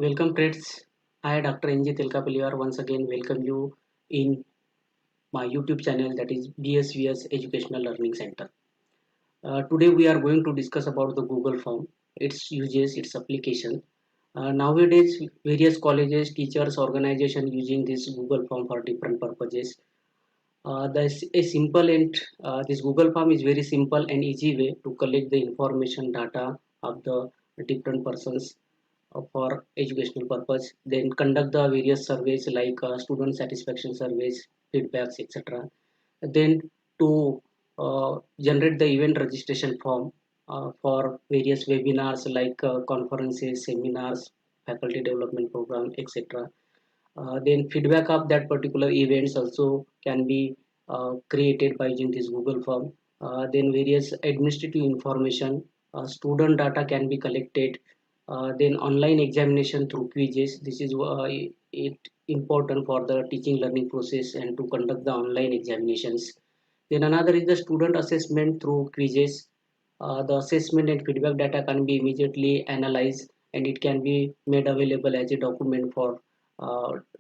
Welcome friends. I Dr. NG Telkapaliyar once again welcome you in my YouTube channel, that is BSVS Educational Learning Center. Today we are going to discuss about the Google Form, its uses, its application. Nowadays various colleges, teachers, organization using this Google Form for different purposes. This a simple and this Google Form is very simple and easy way to collect the information data of the different persons for educational purpose, then conduct the various surveys like student satisfaction surveys, feedbacks, etc. Then to generate the event registration form for various webinars like conferences, seminars, faculty development program, etc. Then feedback of that particular events also can be created by using this Google form. Then various administrative information, student data can be collected. Then online examination through quizzes. This is it important for the teaching learning process and to conduct the online examinations. Then another is the student assessment through quizzes. The assessment and feedback data can be immediately analyzed and it can be made available as a document for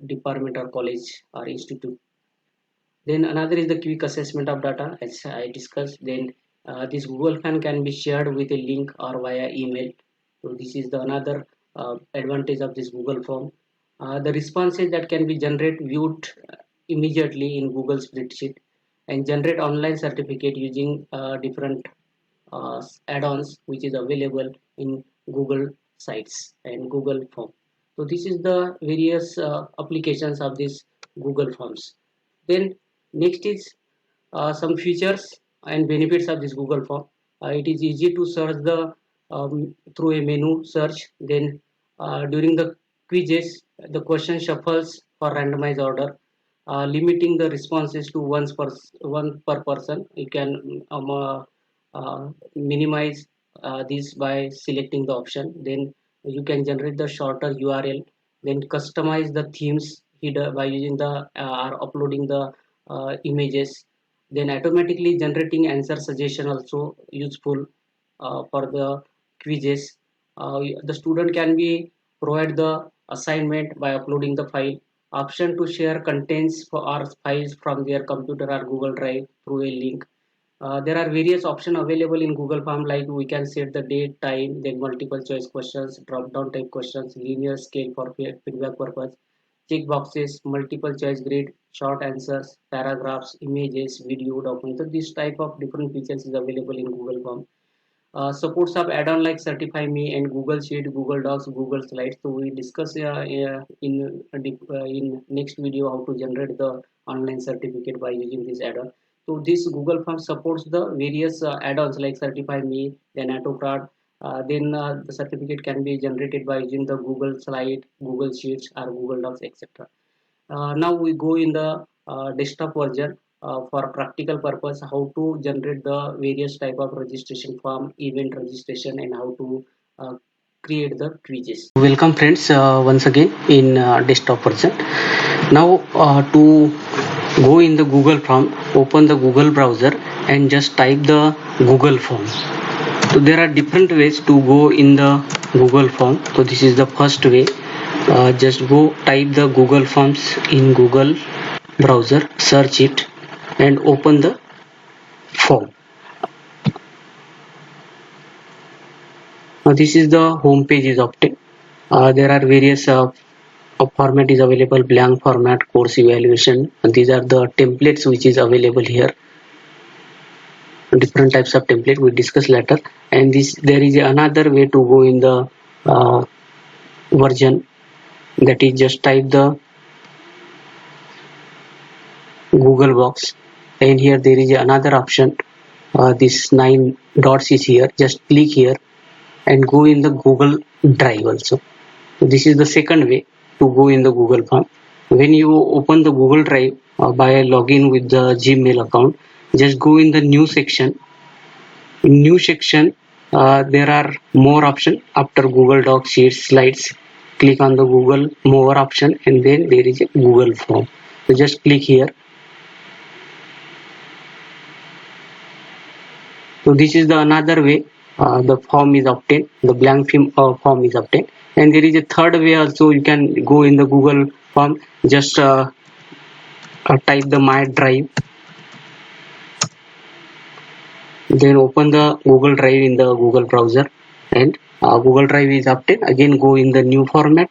department or college or institute. Then another is the quick assessment of data, as I discussed. Then this Google Form can be shared with a link or via email. So this is the another advantage of this Google Form. The responses that can be generated viewed immediately in Google spreadsheet and generate online certificate using different add-ons which is available in Google sites and Google Form. So this is the various applications of this Google Forms. Then next is some features and benefits of this Google Form. It is easy to search the through a menu search. Then during the quizzes, the question shuffles for randomized order, limiting the responses to one per person. You can minimize this by selecting the option. Then you can generate the shorter URL. Then customize the themes either by using the or uploading the images. Then automatically generating answer suggestion also useful for the quizzes. The student can be provide the assignment by uploading the file. Option to share contents for or files from their computer or Google Drive through a link. There are various options available in Google Form, like we can set the date, time, then multiple choice questions, drop down type questions, linear scale for feedback purpose, check boxes, multiple choice grid, short answers, paragraphs, images, video, documents. So this type of different features is available in Google Form. Supports of add-on like Certify Me and Google Sheet, Google Docs, Google Slides. So we discuss in next video how to generate the online certificate by using this add-on. So this Google Form supports the various add-ons like Certify Me, then AutoCAD. Then the certificate can be generated by using the Google Slide, Google Sheets, or Google Docs, etc. Now we go in the desktop version for practical purpose, how to generate the various type of registration form, event registration, and how to create the quizzes. Welcome friends once again in desktop version. Now to go in the Google form, open the Google browser and just type the Google form. So there are different ways to go in the Google form. So this is the first way. Just go type the Google Forms in Google browser, search it and open the form. Now this is the home page is obtained. There are various format is available, blank format, course evaluation, and these are the templates which is available here. Different types of template we discuss later. And this there is another way to go in the version, that is just type the Google box and here there is another option, this 9 dots is here, just click here and go in the Google Drive also. So this is the second way to go in the Google Form. When you open the Google Drive by login with the Gmail account, just go in the new section. In new section there are more options after Google Docs, Sheets, Slides. Click on the Google more option and then there is a Google Form. So just click here. So this is the another way the form is obtained, the blank form is obtained. And there is a third way also. You can go in the Google form, just type the my drive, then open the Google Drive in the Google browser, and Google Drive is obtained. Again go in the new format,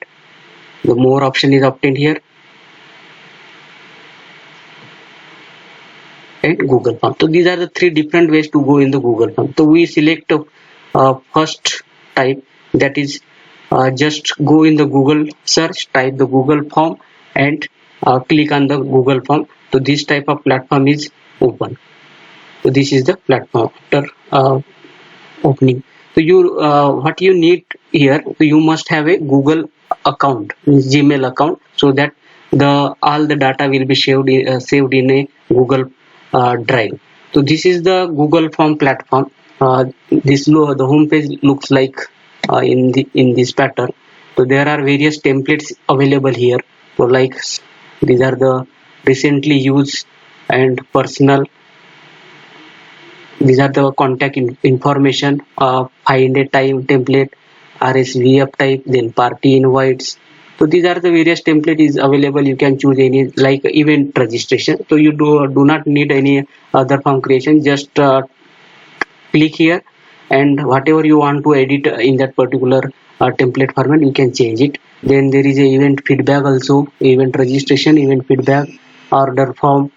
the more option is obtained here, and Google Form. So these are the three different ways to go in the Google Form. So we select first type, that is just go in the Google search, type the Google Form, and click on the Google Form. So this type of platform is open. So this is the platform after opening. So you what you need here, so you must have a Google account, Gmail account, so that the all the data will be saved in a Google Drive. So this is the Google Form platform. The home page looks like in this pattern. So there are various templates available here. So like these are the recently used and personal. These are the contact information, find a time template, RSVP type, then party invites. So these are the various template is available. You can choose any, like event registration. So you do not need any other form creation. Just click here, and whatever you want to edit in that particular template format, you can change it. Then there is a event feedback also, event registration, event feedback, order form,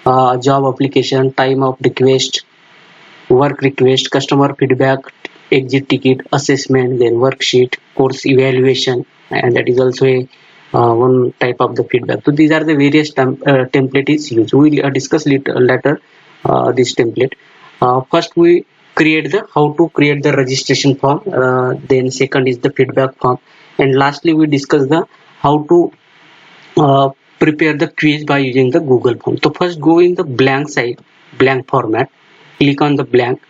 job application, time of request, work request, customer feedback, exit ticket, assessment, then worksheet, course evaluation, and that is also a one type of the feedback. So these are the various template is used. We will discuss later this template. First we create the how to create the registration form. Then second is the feedback form, and lastly we discuss the how to uh, prepare the quiz by using the Google form. So first go in the blank side, blank format, click on the blank,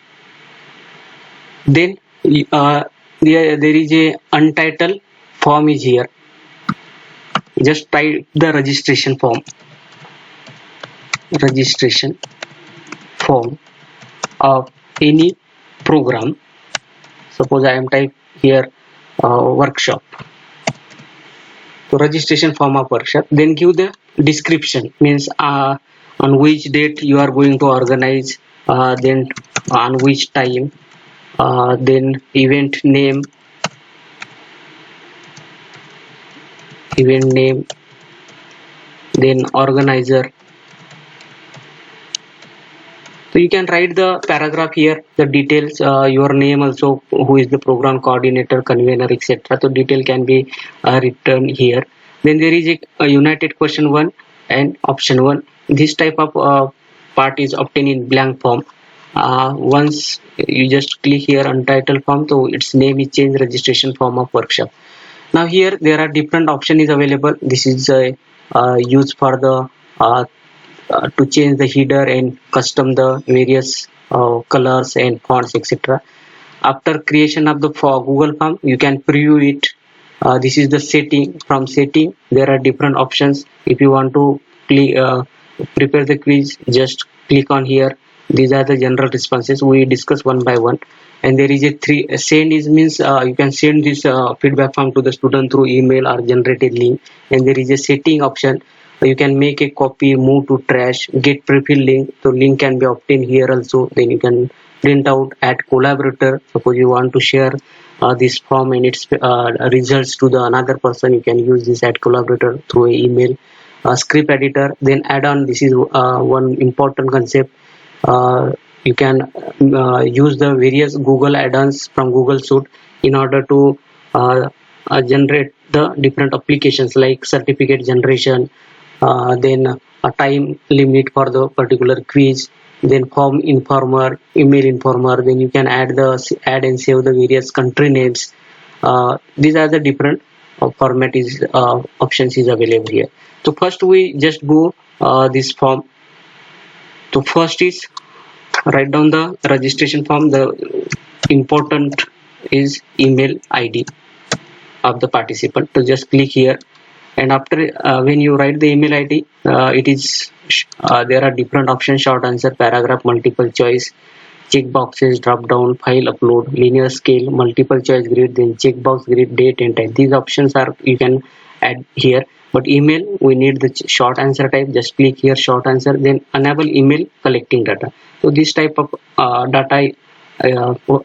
then there is a untitled form is here. Just type the registration form of any program. Suppose I am type here workshop. So registration form of workshop. Then give the description, means on which date you are going to organize, then on which time, then event name, then organizer. So you can write the paragraph here, the details, your name also, who is the program coordinator, convener, etc. So detail can be written here. Then there is a united question 1 and option 1. This type of part is obtained in blank form. Once you just click here untitled form, so its name is changed registration form of workshop. Now here there are different option is available. This is used for the to change the header and custom the various colors and fonts, etc. After creation of the Google form, you can preview it. This is the setting. From setting there are different options. If you want to prepare the quiz, just click on here. These are the general responses. We discuss one by one. And there is a send is means you can send this feedback form to the student through email or generated link. And there is a setting option. You can make a copy, move to trash, get prefill link. So link can be obtained here also. Then you can print out, add collaborator. Suppose you want to share this form and its results to the another person, you can use this add collaborator through an email. Script editor, then add on. This is one important concept. You can use the various Google add-ons from Google Suite in order to generate the different applications like certificate generation, then a time limit for the particular quiz, then form informer, email informer. Then you can add and save the various country names. These are the different format is options is available here. So first we just go this form. So first is write down the registration form. The important is email ID of the participant. So just click here, and after when you write the email ID, it is there are different options: short answer, paragraph, multiple choice, checkboxes, drop down, file upload, linear scale, multiple choice grid, then checkbox grid, date and time. These options are you can add here. But email, we need the short answer type. Just click here, short answer, then enable email collecting data. So this type of data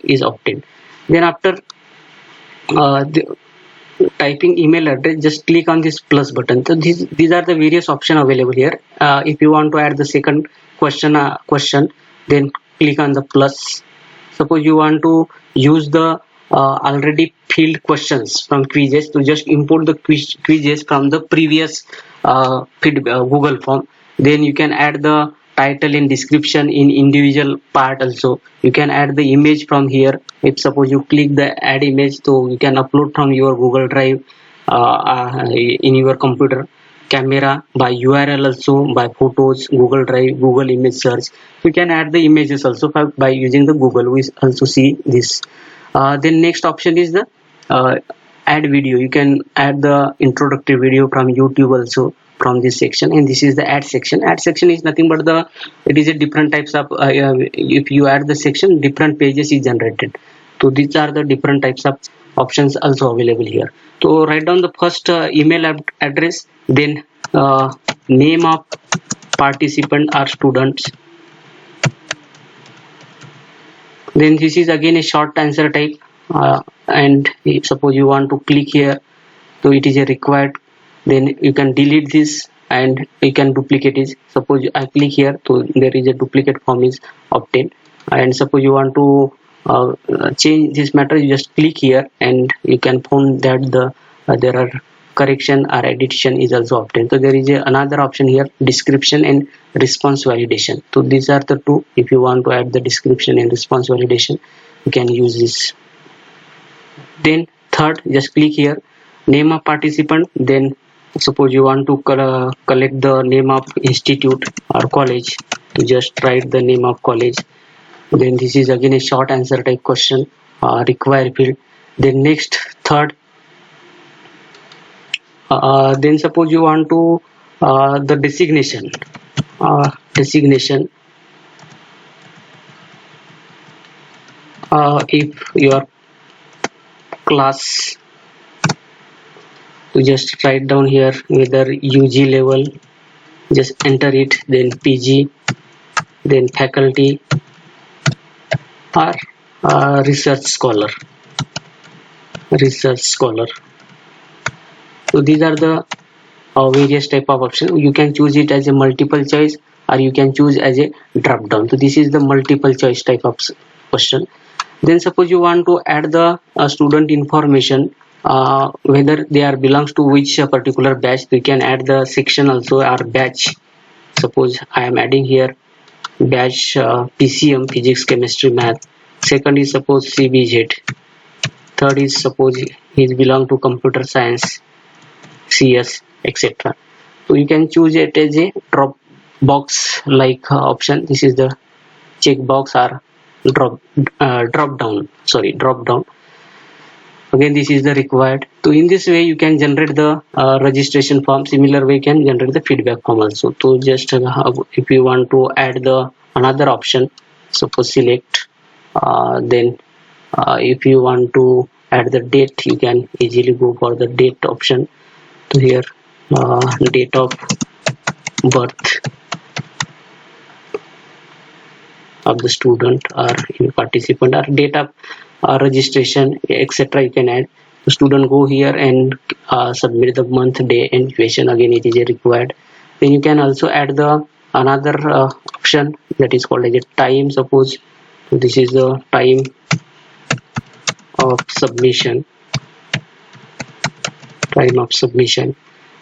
is obtained. Then after the typing email address, just click on this plus button. So these are the various options available here. If you want to add the second question, then click on the plus. Suppose you want to use the already filled questions from quizzes, to just import the quizzes from the previous Google form. Then you can add the title and description in individual part. Also you can add the image from here. If suppose you click the add image, so you can upload from your Google Drive in your computer. Camera by URL, also by photos, Google Drive, Google image search. You can add the images also by using the Google. We also see this. Then next option is the add video. You can add the introductory video from YouTube also from this section. And this is the add section. Add section is nothing but the, it is a different types of if you add the section, different pages is generated. So these are the different types of options also available here. So write down the first email address, then name of participant or students. Then this is again a short answer type, and suppose you want to click here, so it is a required. Then you can delete this and you can duplicate it. Suppose I click here, so there is a duplicate form is obtained. And suppose you want to change this matter, you just click here and you can find that the there are correction or edition is also obtained. So there is another option here, description and response validation. So these are the two. If you want to add the description and response validation, you can use this. Then third, just click here, name of participant. Then suppose you want to collect the name of institute or college, to just write the name of college. Then this is again a short answer type question, require field. Then next third, then suppose you want to the designation, if your class, to just write down here whether UG level, just enter it, then PG, then faculty or research scholar. So these are the various type of option. You can choose it as a multiple choice or you can choose as a drop down. So this is the multiple choice type of question. Then suppose you want to add the student information, whether they are belongs to which particular batch. You can add the section also or batch. Suppose I am adding here batch PCM, physics, chemistry, math. Second is suppose CBZ. Third is suppose he belong to computer science, CS, etc. So you can choose it as a drop box like option. This is the check box or drop down. Again, this is the required. So in this way you can generate the registration form. Similar way you can generate the feedback form also. So just if you want to add the another option, suppose select, then if you want to add the date, you can easily go for the date option. So here date of birth of the student or participant or date of registration, etc. You can add. The student go here and submit the month, day and question. Again it is a required. Then you can also add the another option that is called as a time. Suppose this is the time of submission.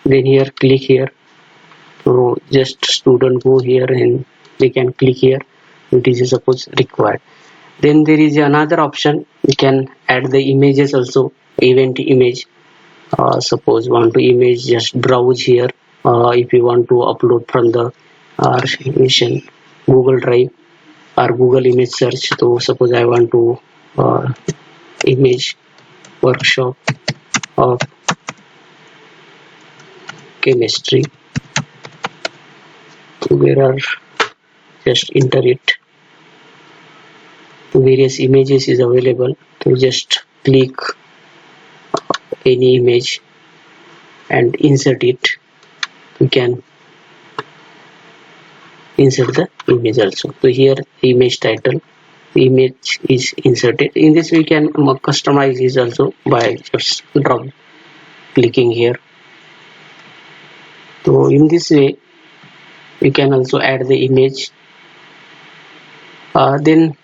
Then here click here. So just student go here and they can click here. This is suppose required. Then there is another option, you can add the images also, event image. Suppose want to image, just browse here. If you want to upload from the Google Drive or Google image search. So suppose I want to image workshop of chemistry. So where are, just enter it. various images is available. So just click any image and insert it. You can insert the image also. So here image title, image is inserted. In this we can customize this also by just clicking here. So in this way you can also add the image. Then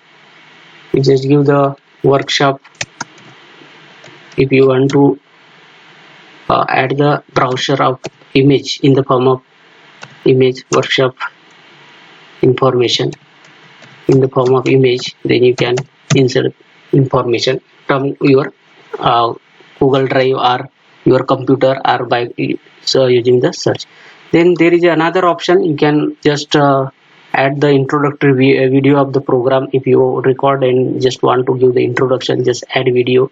you just give the workshop. If you want to add the browser of image in the form of image workshop information in the form of image, then you can insert information from your Google Drive or your computer or by using the search. Then there is another option. You can just add the introductory video of the program. If you record and just want to give the introduction, just add video,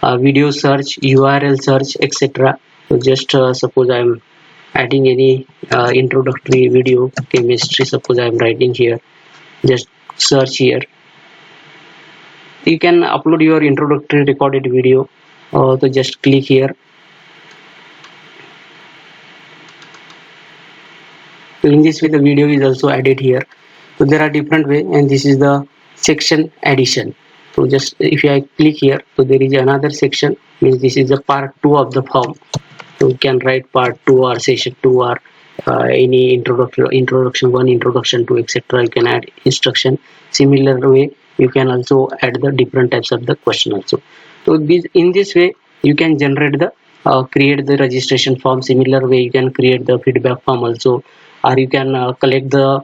video search, URL search, etc. So just suppose I am adding any introductory video chemistry. Suppose I am writing here, just search here. You can upload your introductory recorded video. So just click here. So in this way the video is also added here. So there are different way, and this is the section addition. So just if I click here, so there is another section, means this is the part 2 of the form. So you can write part 2 or session 2 or any introduction 1, introduction 2, etc. You can add instruction. Similar way you can also add the different types of the question also. So in this way you can generate the create the registration form. Similar way you can create the feedback form also, or you can collect the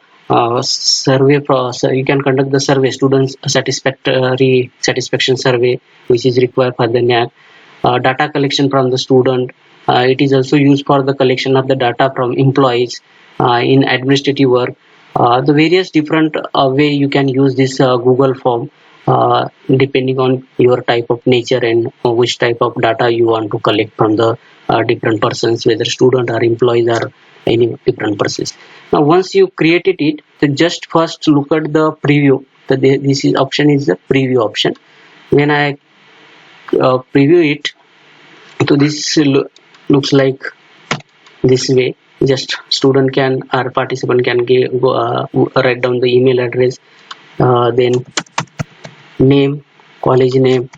survey process. You can conduct the survey, students satisfaction survey, which is required for the NAAC. Data collection from the student. It is also used for the collection of the data from employees in administrative work. The various different way you can use this Google form depending on your type of nature and which type of data you want to collect from the different persons, whether student or employees or any different persons. Now once you created it, so just first look at the preview. This is option is the preview option. When I preview it, so this looks like this way. Just student can or participant can write down the email address, then name, college name.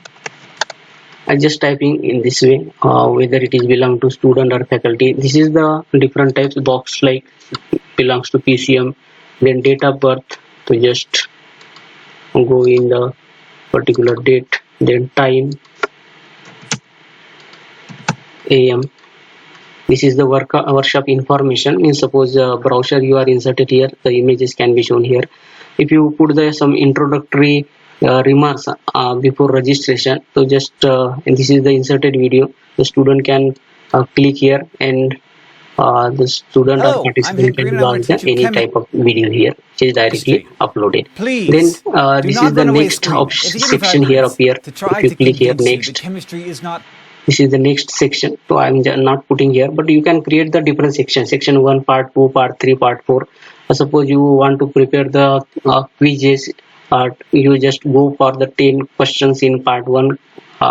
I just typing in this way whether it is belong to student or faculty. This is the different types box, like belongs to PCM. Then date of birth, so just go in the particular date, then time, AM. This is the workshop information. Means suppose browser you are inserted here, the images can be shown here. If you put some introductory remarks before registration, so just and this is the inserted video. The student can click here, and the student or participant can launch any type of video here, which is directly uploaded. Then this is the next section here appear. If you click here, next. This is the next section. So I'm not putting here, but you can create the different sections. Section 1, part 2, part 3, part 4. Suppose you want to prepare the quizzes. You just go for the 10 questions in part 1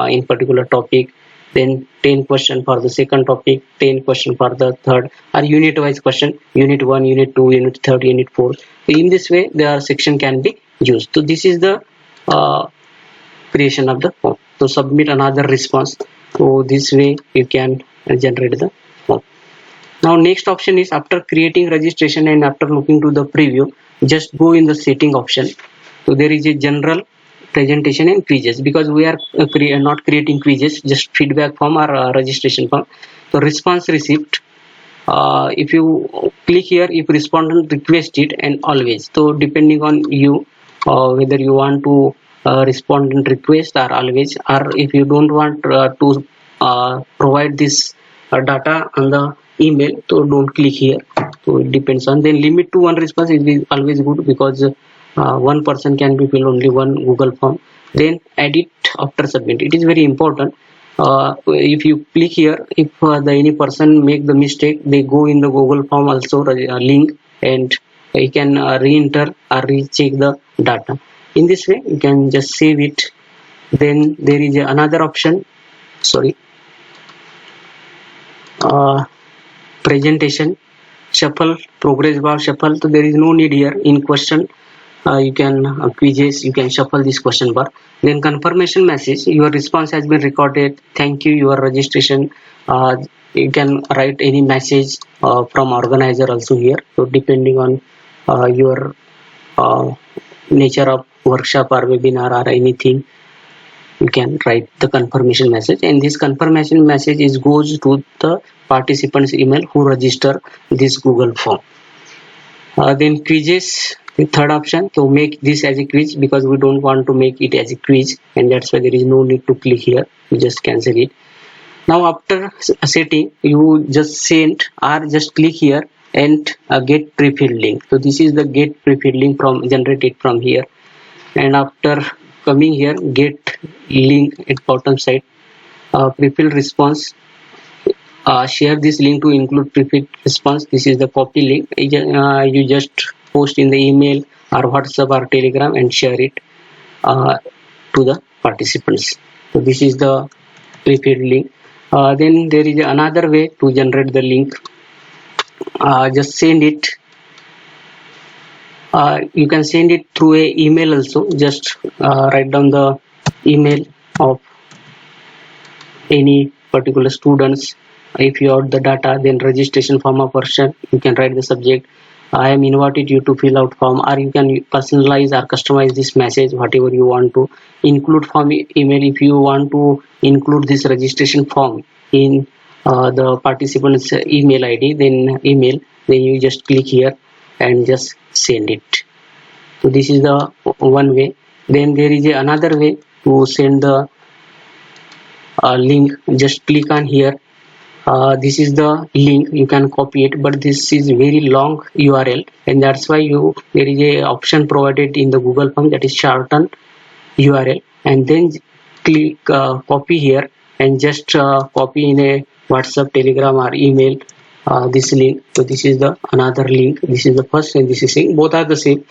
in particular topic. Then 10 question for the second topic, 10 question for the third, or unit wise question, unit 1, unit 2, unit 3, unit 4. So in this way the section can be used. So this is the creation of the form. So submit another response. So this way you can generate the form. Now next option is, after creating registration and after looking to the preview, just go in the setting option. So there is a general, presentation and quizzes, because we are not creating quizzes, just feedback form or registration form. So response received, if you click here, if respondent request it, and always. So depending on you whether you want to respondent request or always, or if you don't want to provide this data on the email, so don't click here. So it depends on. Then limit to one response is always good, because one person can be fill only one Google form. Then edit after submit, it is very important. If you click here, if any person make the mistake, they go in the Google form also link, and you can re-enter or recheck the data. In this way you can just save it. Then there is another option, sorry, presentation shuffle, progress bar shuffle. So there is no need here. In question you can quizzes, you can shuffle this question bar. Then confirmation message, your response has been recorded, thank you, your registration. You can write any message from organizer also here. So depending on your nature of workshop or webinar or anything, you can write the confirmation message, and this confirmation message is goes to the participants email who register this Google form. Then quizzes, the third option, to make this as a quiz, because we don't want to make it as a quiz, and that's why there is no need to click here. You just cancel it. Now after setting, you just send or just click here and get pre-filled link. So this is the get pre-filled link from generated from here. And after coming here, get link at bottom side, pre-filled response, share this link to include pre-filled response. This is the copy link. You just post in the email or WhatsApp or Telegram and share it to the participants. So this is the pre-filled link. Then there is another way to generate the link. Just send it. You can send it through a email also. Just write down the email of any particular students. If you have the data, then registration form of version, you can write the subject, I am invited you to fill out form, or you can personalize or customize this message whatever you want to. Include form email, if you want to include this registration form in the participant's email ID, then you just click here and just send it. So this is the one way. Then there is another way to send the link. Just click on here. This is the link, you can copy it, but this is very long URL, and that's why there is a option provided in the Google form, that is shorten URL, and then click copy here and just copy in a WhatsApp, Telegram or email this link. So this is the another link. This is the first and this is same. Both are the same.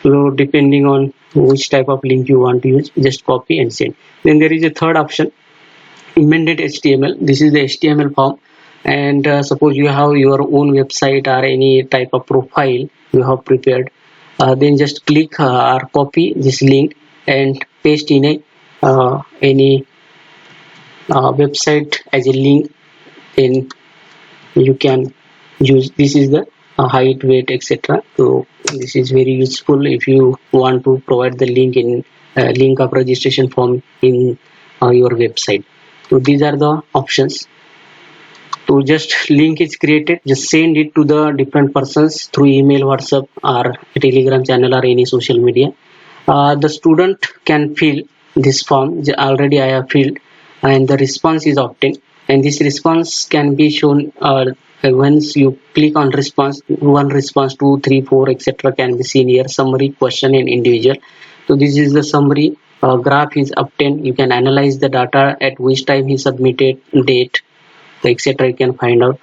So depending on which type of link you want to use, just copy and send. Then there is a third option, embedded HTML. This is the HTML form, and suppose you have your own website or any type of profile you have prepared, then just click or copy this link and paste in a any website as a link. Then you can use, this is the height, weight, etc. So this is very useful if you want to provide the link in link of registration form in your website. So these are the options. So just link is created, just send it to the different persons through email, WhatsApp or Telegram channel or any social media. The student can fill this form. Already I have filled, and the response is obtained, and this response can be shown once you click on response. One response, 2, 3, 4, etc. can be seen here. Summary, question and individual. So this is the summary. Graph is obtained. You can analyze the data, at which time he submitted, date, etc. You can find out.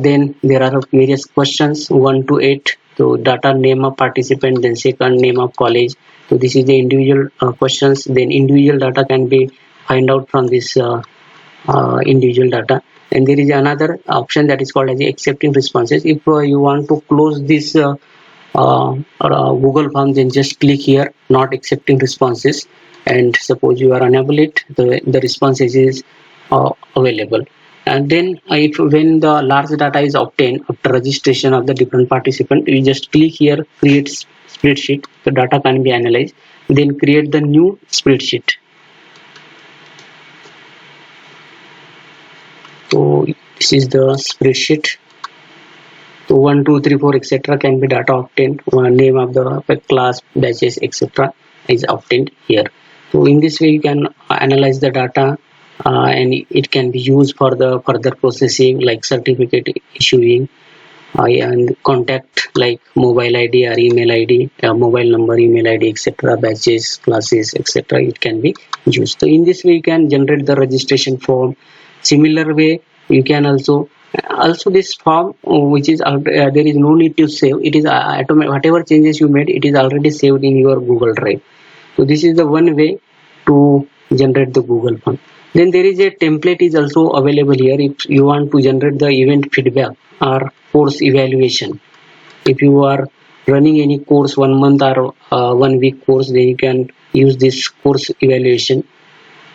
Then there are various questions, 1 to 8. So data, name of participant, then second, name of college. So this is the individual questions. Then individual data can be find out from this individual data. And there is another option that is called as accepting responses. If you want to close this Google form, then just click here, not accepting responses, and suppose you are unable it, the responses is available. And then if when the large data is obtained after registration of the different participant, you just click here, create spreadsheet. The data can be analyzed, then create the new spreadsheet. So this is the spreadsheet. So 1, 2, 3, 4, etc. can be data obtained. Name of the class, batches, etc. is obtained here. So in this way you can analyze the data, and it can be used for the further processing like certificate issuing and contact like mobile ID or email ID, mobile number, email ID, etc. Batches, classes, etc. It can be used. So in this way you can generate the registration form. Similar way you can also this form which is there is no need to save. It is automatic. Whatever changes you made, it is already saved in your Google Drive. So this is the one way to generate the Google form. Then there is a template is also available here if you want to generate the event feedback or course evaluation. If you are running any course 1 month or 1 week course, then you can use this course evaluation.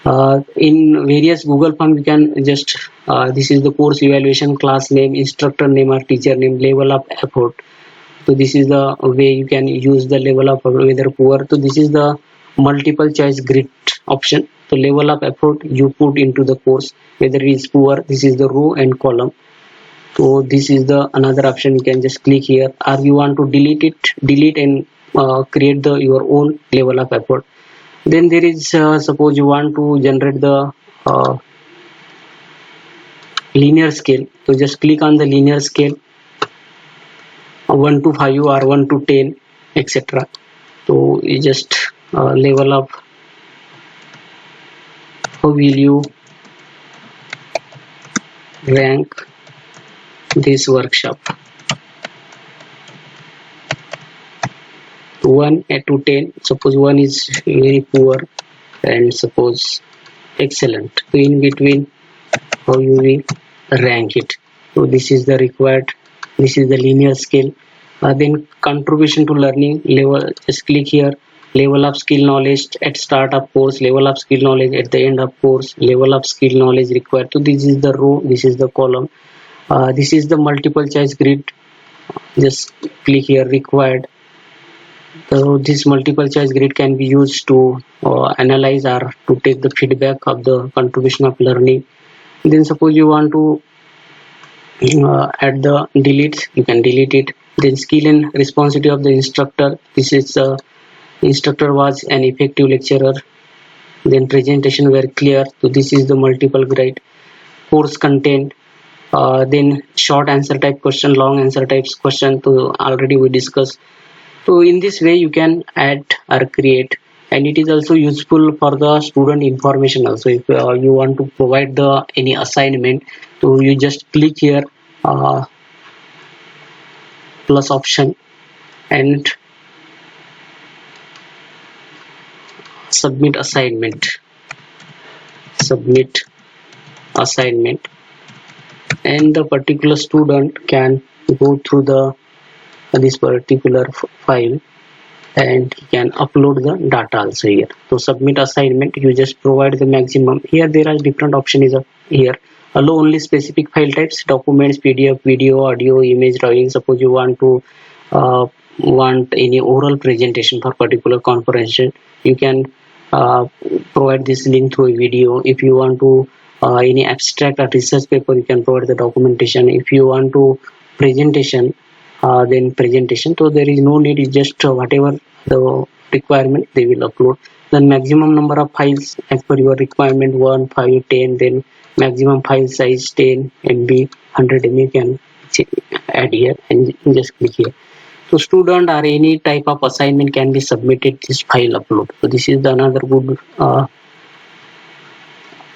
In various Google form, you can just this is the course evaluation, class name, instructor name or teacher name, level of effort. So this is the way you can use the level of whether poor. So this is the multiple choice grid option. So level of effort you put into the course, whether it is poor. This is the row and column. So this is the another option. You can just click here, or you want to delete and create the your own level of effort. Then there is suppose you want to generate the uh, linear scale. So just click on the linear scale, 1 to 5 or 1 to 10, etc. So you just level up. How will you rank this workshop? 1 to 10. Suppose 1 is very poor and suppose excellent. So in between, how you will rank it? So this is the required. This is the linear scale. Then contribution to learning level. Just click here. Level of skill knowledge at start of course, level of skill knowledge at the end of course, level of skill knowledge required. So this is the row, this is the column. This is the multiple choice grid. Just click here required. So this multiple choice grid can be used to analyze or to take the feedback of the contribution of learning. Then suppose you want to add the delete, you can delete it. Then skill and responsibility of the instructor. This is instructor was an effective lecturer. Then presentation were clear. So this is the multiple grid. Course content. Then short answer type question, long answer types question. So already we discussed. So in this way you can add or create, and it is also useful for the student information also. If you want to provide the any assignment, so you just click here plus option and submit assignment. Submit assignment, and the particular student can go through the this particular file and he can upload the data also here. So submit assignment, you just provide the maximum. Here there are different options here. Allow only specific file types, documents, PDF, video, audio, image, drawing. Suppose you want to want any oral presentation for particular conference, you can provide this link through a video. If you want to any abstract or research paper, you can provide the documentation. If you want to presentation, then presentation. So there is no need, is just whatever the requirement they will upload. Then maximum number of files as per your requirement, 1, 5, 10. Then maximum file size 10 MB, 100 MB can add here and just click here. So student or any type of assignment can be submitted this file upload. So this is the another good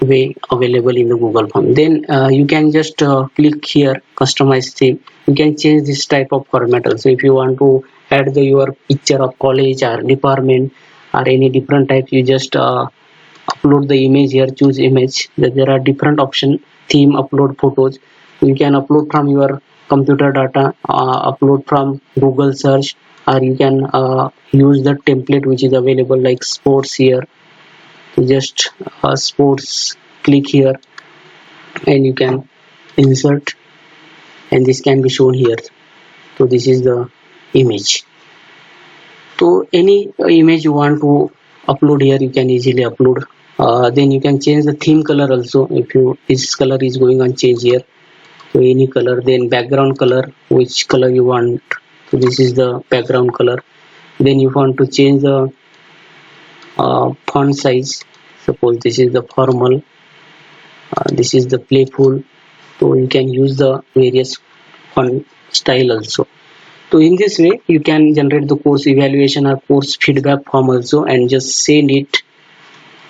way available in the Google Form. Then you can just click here customize theme. You can change this type of format also. If you want to add your picture of college or department or any different type, you just upload the image here, choose image. There are different option. Theme, upload photos. You can upload from your computer data, upload from Google search, or you can use the template which is available like sports here. Just sports, click here and you can insert, and this can be shown here. So this is the image. So any image you want to upload here, you can easily upload. Then you can change the theme color also. If you this color is going on change here, so any color. Then background color, which color you want. So this is the background color. Then you want to change the font size. Suppose this is the formal, this is the playful. So you can use the various font style also. So in this way you can generate the course evaluation or course feedback form also, and just send it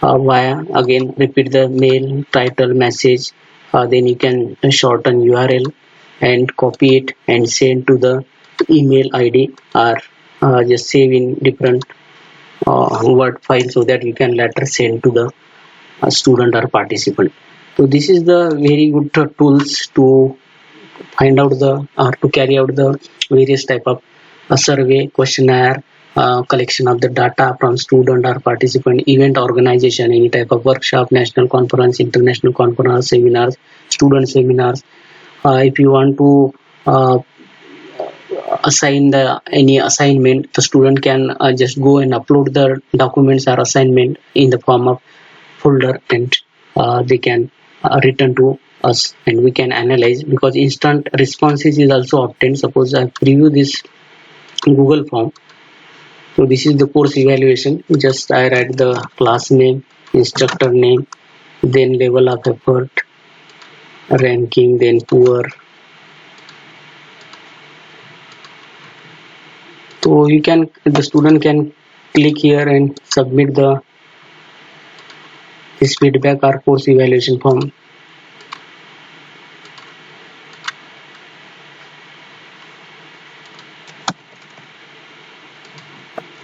via, again repeat the mail, title, message. Then you can shorten URL and copy it and send to the email ID, or just save in different Word file so that you can later send to the student or participant. So this is the very good tools to find out the or to carry out the various type of survey, questionnaire, collection of the data from student or participant, event organization, any type of workshop, national conference, international conference, seminars, student seminars. If you want to assign the any assignment, the student can just go and upload the documents or assignment in the form of folder, and they can return to us and we can analyze, because instant responses is also obtained. Suppose I preview this Google form. So this is the course evaluation. Just I write the class name, instructor name, then level of effort, ranking, then poor. So you can, the student can click here and submit the this feedback or course evaluation form.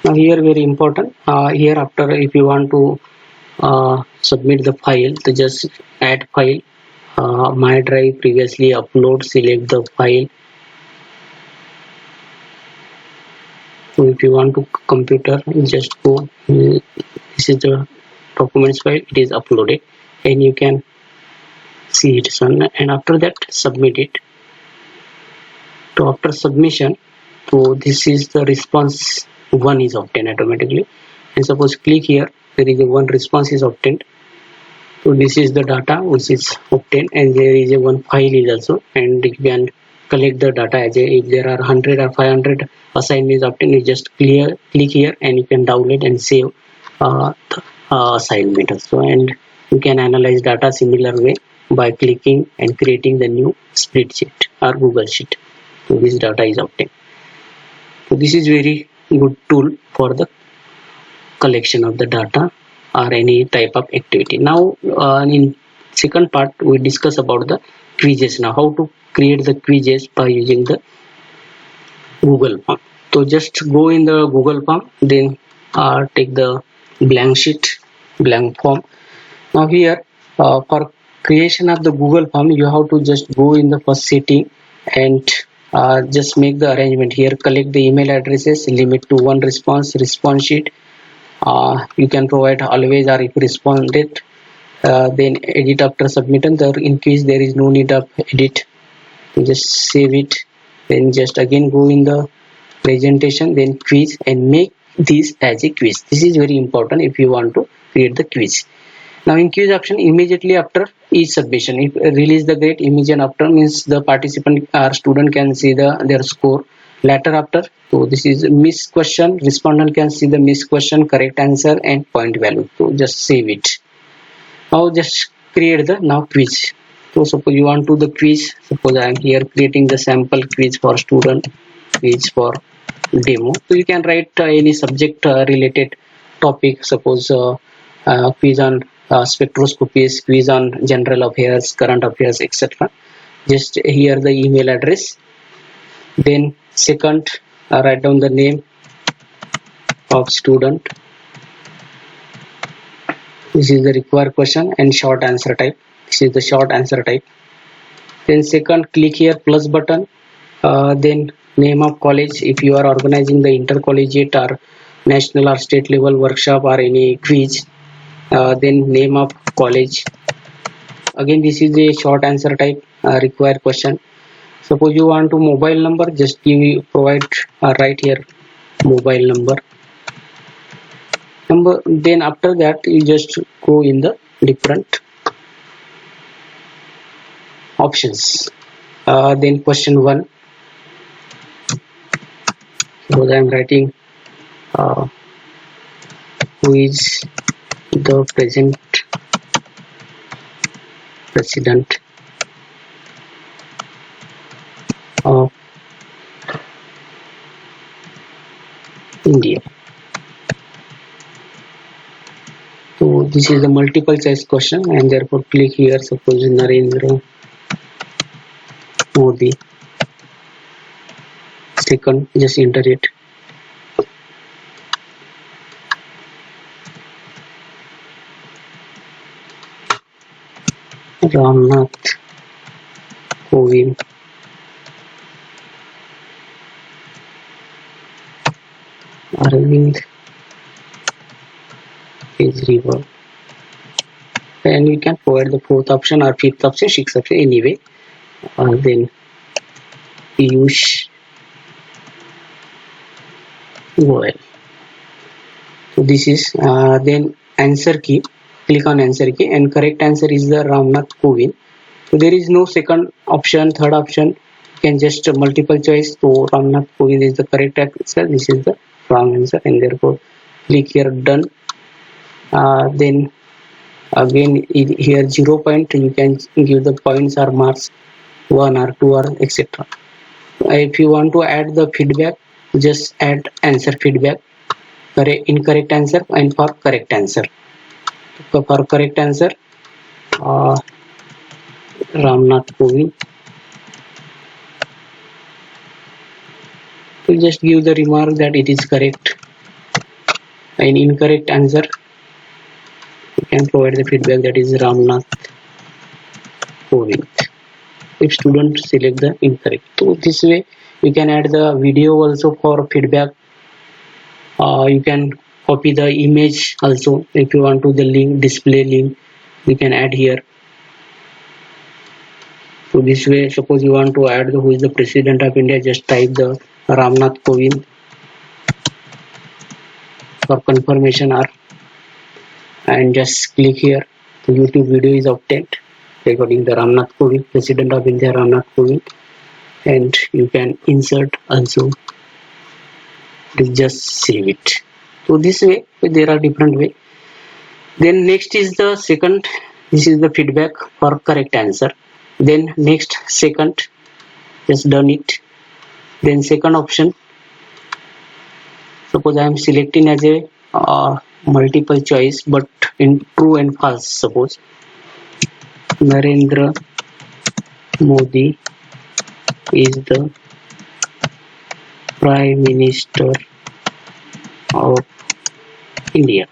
Now here very important, here after if you want to submit the file, to just add file, my drive, previously upload, select the file. So if you want to computer, just go, this is the documents file, it is uploaded and you can see it. So, and after that submit it. So after submission, so this is the response one is obtained automatically, and suppose click here, there is a one response is obtained. So this is the data which is obtained, and there is a one file is also, and you can collect the data as a, if there are 100 or 500 assignments obtained, you just click here and you can download and save the assignment also, and you can analyze data similar way by clicking and creating the new spreadsheet or Google Sheet. So this data is obtained. So this is very good tool for the collection of the data or any type of activity. Now in second part we discuss about the quizzes. Now how to create the quizzes by using the Google form. So just go in the Google form, then take the blank sheet, blank form. Now here for creation of the Google form, you have to just go in the first setting and just make the arrangement here. Collect the email addresses, limit to one response sheet. You can provide always or if responded, then edit after submitting. In case there is no need of edit, just save it, then just again go in the presentation, then quiz, and make this as a quiz. This is very important if you want to create the quiz. Now in quiz option, immediately after each submission, if release the grade, immediate after means the participant or student can see their score. Later after, so this is miss question, respondent can see the miss question, correct answer and point value. So just save it. Now just create the now quiz. So suppose you want to the quiz, suppose I am here creating the sample quiz for student, quiz for demo. So you can write any subject related topic, suppose quiz on spectroscopies, quiz on general affairs, current affairs, etc. Just here the email address, then second write down the name of student. This is the required question and short answer type. This is the short answer type. Then second, click here plus button, then name of college if you are organizing the intercollegiate or national or state level workshop or any quiz, then name of college. Again this is a short answer type, required question. Suppose you want to mobile number, just provide right here mobile number. Then after that you just go in the different options. Then question 1, suppose I am writing who is the present president of India. So this is the multiple choice question, and therefore click here, suppose Narendra Modi. Second, just enter it. Ramnath Kovind, Arvind Kejriwal, and we can provide the fourth option or fifth option, sixth option anyway. Then Piyush Goyal. So this is then answer key. Click on answer key, and correct answer is the Ramnath Kovind. So there is no second option, third option. You can just multiple choice. So Ramnath Kovind is the correct answer. This is the wrong answer, and therefore click here done. Then again here 0 point. You can give the points or marks 1 or 2 or etc. If you want to add the feedback, just add answer feedback, incorrect answer and for correct answer. So for correct answer, Ramnath Kovind. You just give the remark that it is correct. An incorrect answer, you can provide the feedback that is Ramnath Kovind. If student select the incorrect, so this way you can add the video also for feedback. You can copy the image also. If you want to the link, display link, you can add here. So this way, suppose you want to add the who is the president of India, just type the Ramnath Kovind for confirmation or, and just click here. The YouTube video is obtained regarding the Ramnath Kovind, president of India Ramnath Kovind, and you can insert also. Just save it. So this way there are different way. Then next is the second. This is the feedback for correct answer. Then next second, just done it. Then second option, suppose I am selecting as a multiple choice but in true and false. Suppose Narendra Modi is the Prime Minister of India.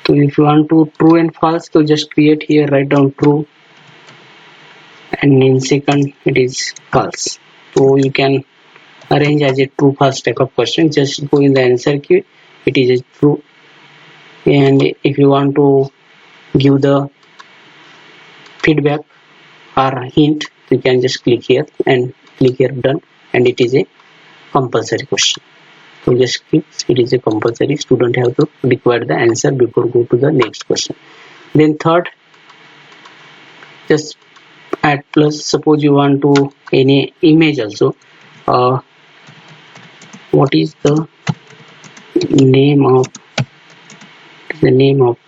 So if you want to true and false, so just create here, write down true, and in second it is false. So you can arrange as a true false type of question. Just go in the answer key, it is a true. And if you want to give the feedback or hint, you can just click here and click here done, and it is a compulsory question. So just click, it is a compulsory, student have to require the answer before go to the next question. Then third, just add plus. Suppose you want to any image also. What is the name of animal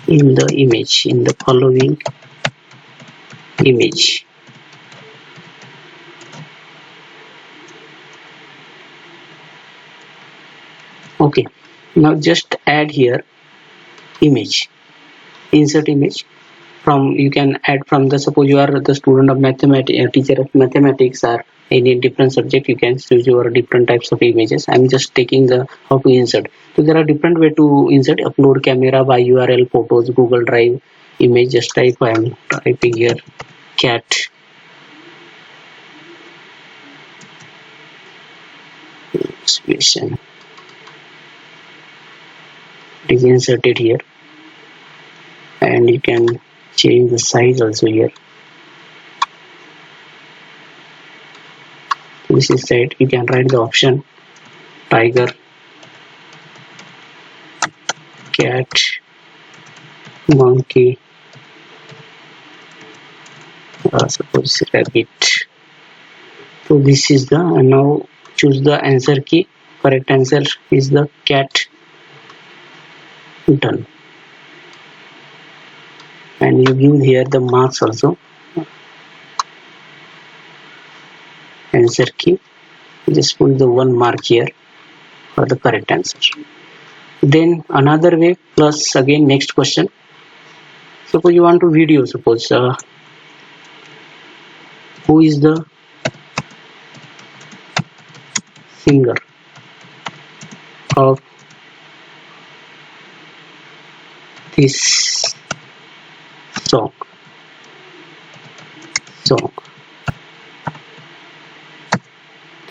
in the image, in the following image? Okay, now just add here image, insert image from, you can add from the, suppose you are the student of mathematics, teacher of mathematics or any different subject, you can choose your different types of images. I'm just taking the how to insert. So there are different way to insert. Upload camera by URL, photos, Google Drive, image. Just type, I am typing here cat exhibition. It is inserted here, and you can change the size also here. This is set. You can write the option tiger, cat, monkey, suppose rabbit. So this is the, and now choose the answer key. Correct answer is the cat. Done. And you give here the marks also. Answer key. Just put the 1 mark here for the correct answer. Then another way, plus again next question. Suppose you want to video. Suppose who is the singer of this song. So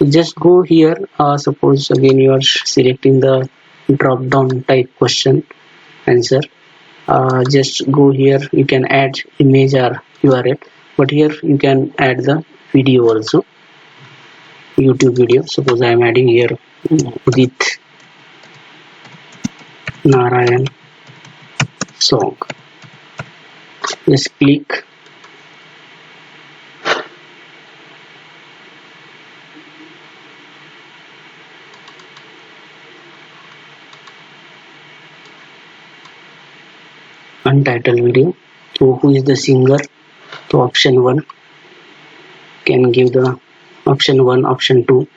just go here. Suppose again you are selecting the drop down type question answer. Just go here, you can add image or URL, but here you can add the video also, YouTube video. Suppose I am adding here Udit Narayan song. Just click untitled video. So who is the singer? So option 1 can give the option 1, option 2,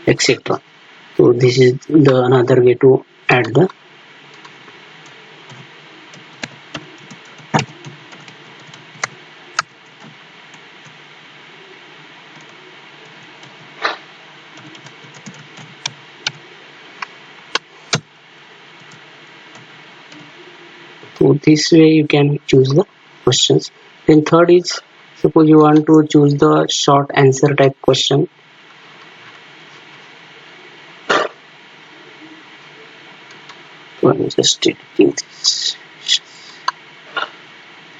etc. So this is the another way to add the. So this way you can choose the questions. Then third is, suppose you want to choose the short answer type question. So I'm just taking this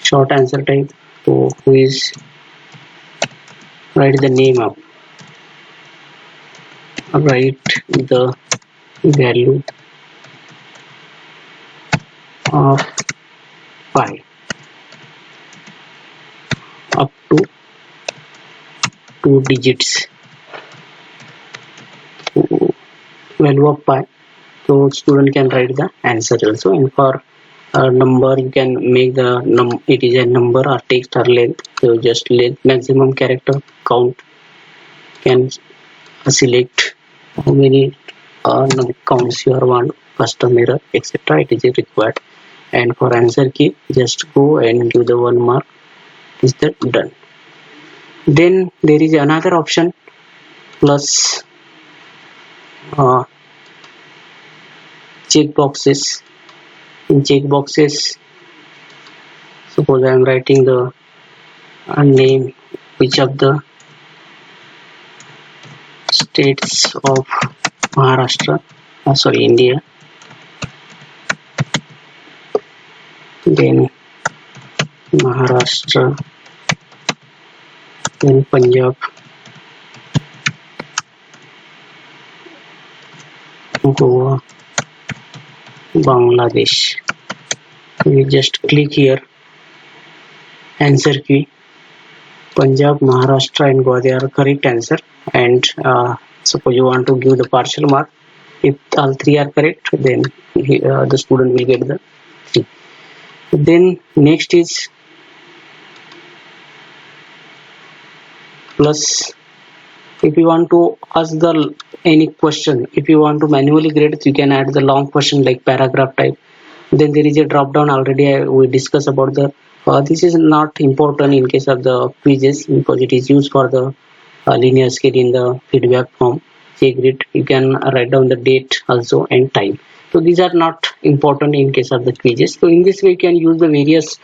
short answer type. So who is, write the name up, write the value of pi up to 2 digits. So, value of pi, so student can write the answer also. And for number, you can make the it is a number or text or length. So just length, maximum character count, can select how many counts you want, custom error, etc. It is required. And for answer key, just go and give the 1 mark. Is that done? Then there is another option, plus check boxes. In check boxes, suppose I am writing the name, which of the states of Maharashtra, India. Then Maharashtra, then Punjab, Goa, Bangladesh. We just click here, answer key. Punjab, Maharashtra and Goa, they are correct answer. And suppose you want to give the partial mark. If all 3 are correct, then the student will get the 3. Then next is plus. If you want to ask the any question, if you want to manually grade, you can add the long question like paragraph type. Then there is a drop down. Already we discussed about the this is not important in case of the quizzes, because it is used for the linear scale in the feedback form. Check it, you can write down the date also and time. So these are not important in case of the quizzes. So in this way you can use the various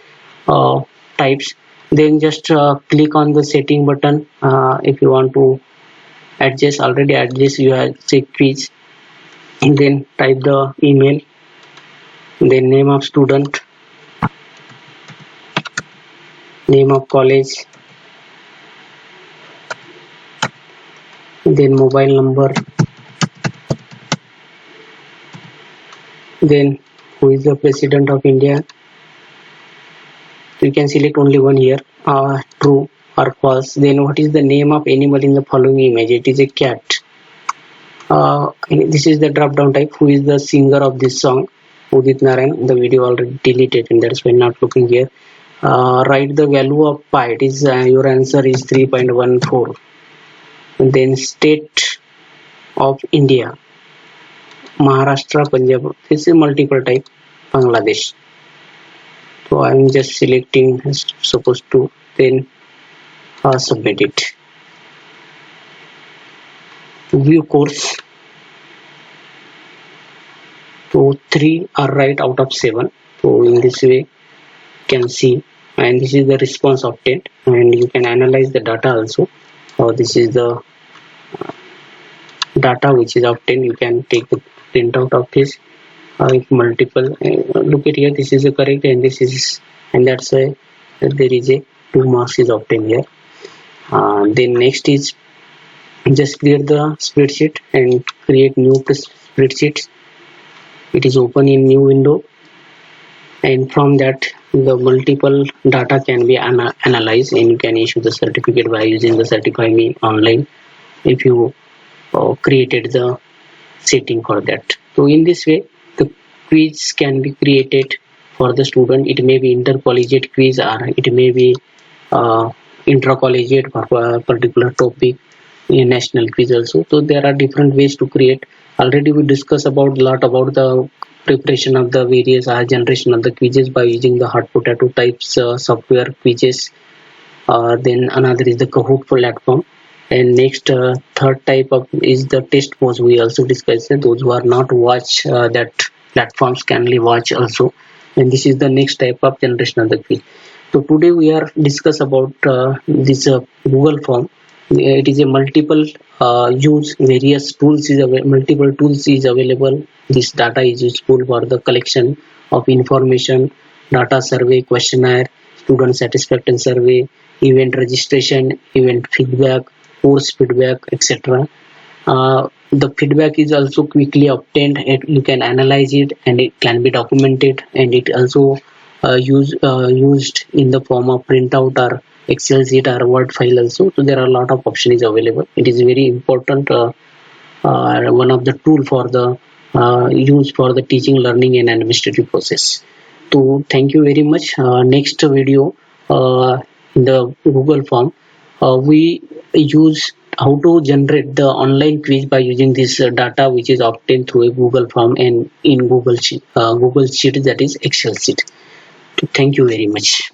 types. Then just click on the setting button if you want to adjust. Already adjust, you have check quiz, and then type the email, then name of student, name of college, then mobile number, then who is the president of India. You can select only one here, true or false. Then what is the name of animal in the following image? It is a cat. This is the drop down type. Who is the singer of this song? Udit Narayan. The video already deleted, and that's why not looking here. Write the value of pi. It is your answer is 3.14. And then state of India, Maharashtra, Punjab. This is multiple type, Bangladesh. So I'm just selecting supposed to, then submit it. View course. So 3 are right out of 7. So in this way you can see, and this is the response obtained, and you can analyze the data also. This is the data which is obtained. You can take the printout of this with multiple. Look at here, this is the correct, and this is, and that's why there is a 2 marks is obtained here. Then next is just create the spreadsheet and create new spreadsheets. It is open in new window, and from that the multiple data can be analyzed, and you can issue the certificate by using the Certify Me online if you created the setting for that. So in this way the quiz can be created for the student. It may be intercollegiate quiz, or it may be intracollegiate for a particular topic, a national quiz also. So there are different ways to create. Already we discussed about a lot about the preparation of the various generation of the quizzes by using the hot potato types software quizzes. Then another is the Kahoot platform, and next third type of is the test post. We also discussed that those who are not watch that platforms can watch also, and this is the next type of generation of the quiz. So today we are discuss about this Google form. It is a multiple use, various tools is multiple tools is available. This data is useful for the collection of information, data survey, questionnaire, student satisfaction survey, event registration, event feedback, course feedback, etc. The feedback is also quickly obtained, and you can analyze it, and it can be documented, and it also used in the form of printout or Excel sheet or Word file also. So there are a lot of options available. It is very important, one of the tool for the use for the teaching, learning and administrative process. So thank you very much. Next video, in the Google form, we use how to generate the online quiz by using this data which is obtained through a Google form and in Google Sheet, that is Excel sheet. Thank you very much.